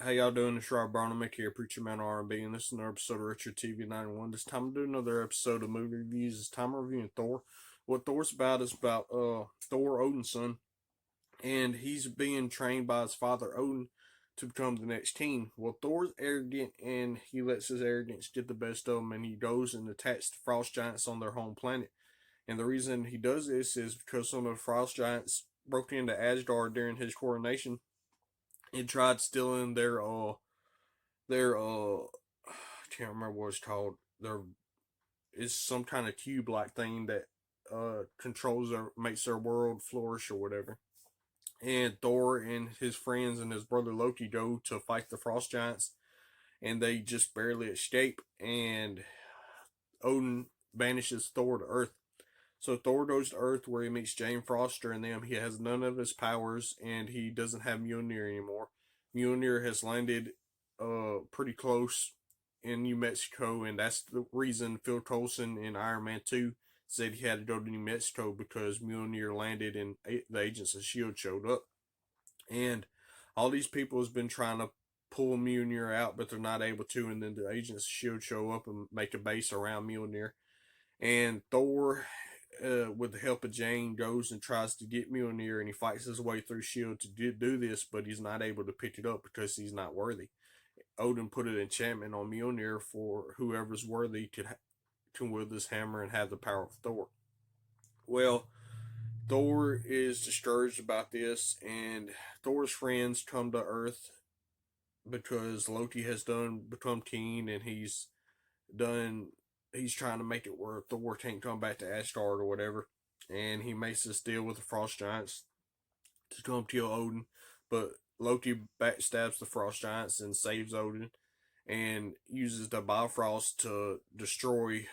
How y'all doing? It's Rob Barnum here, Preacher Man R&B, and this is another episode of Richard TV 91. This time I'm doing another episode of movie reviews. This time I'm reviewing Thor. What Thor's about is about Thor, Odin's son, and he's being trained by his father Odin to become the next king. Well, Thor's arrogant, and he lets his arrogance get the best of him, and he goes and attacks the frost giants on their home planet. And the reason he does this is because some of the frost giants broke into Asgard during his coronation and tried stealing their I can't remember what it's called. There is some kind of cube like thing that controls or makes their world flourish or whatever. And Thor and his friends and his brother Loki go to fight the frost giants, and they just barely escape. And Odin banishes Thor to Earth. So Thor goes to Earth where he meets Jane Foster and them. He has none of his powers, and he doesn't have Mjolnir anymore. Mjolnir has landed pretty close in New Mexico, and that's the reason Phil Coulson in Iron Man 2 said he had to go to New Mexico because Mjolnir landed and the Agents of S.H.I.E.L.D. showed up. And all these people has been trying to pull Mjolnir out, but they're not able to, and then the Agents of S.H.I.E.L.D. show up and make a base around Mjolnir. And Thor, with the help of Jane, goes and tries to get Mjolnir, and he fights his way through S.H.I.E.L.D. to do this, but he's not able to pick it up because he's not worthy. Odin put an enchantment on Mjolnir for whoever's worthy can wield this hammer and have the power of Thor. Well, Thor is discouraged about this, and Thor's friends come to Earth because Loki has become king, and he's trying to make it where Thor can't come back to Asgard or whatever. And he makes this deal with the Frost Giants to come kill Odin, but Loki backstabs the Frost Giants and saves Odin, and uses the Bifrost to destroy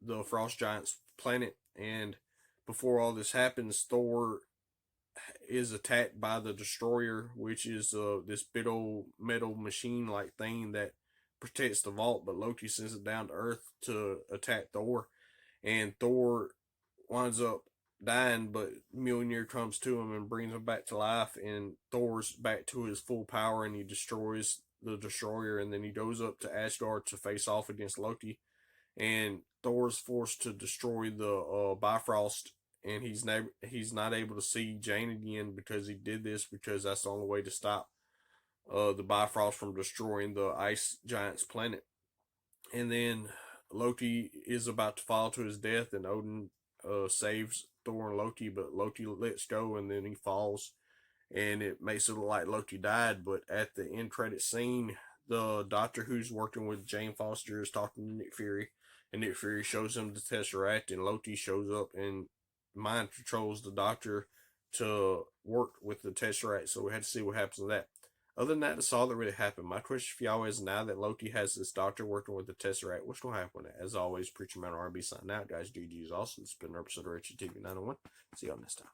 the Frost Giants' planet. And before all this happens, Thor is attacked by the Destroyer, which is this big old metal machine like thing that protects the vault. But Loki sends it down to Earth to attack Thor, and Thor winds up dying. But Mjolnir comes to him and brings him back to life, and Thor's back to his full power, and he destroys the Destroyer, and then he goes up to Asgard to face off against Loki, and Thor's forced to destroy the Bifrost, and he's not able to see Jane again because he did this because that's the only way to stop the Bifrost from destroying the ice giant's planet. And then Loki is about to fall to his death, and Odin saves Thor and Loki, but Loki lets go, and then he falls, and it makes it look like Loki died. But at the end credit scene, the doctor who's working with Jane Foster is talking to Nick Fury, and Nick Fury shows him the Tesseract, and Loki shows up and mind controls the doctor to work with the Tesseract. So we had to see what happens with that. Other than that, that's all that really happened. My question for y'all is, now that Loki has this doctor working with the Tesseract, what's going to happen with it? As always, Preacher Man R&B signing out. Guys, GG's awesome. It's been an episode of Richard TV 901. See y'all next time.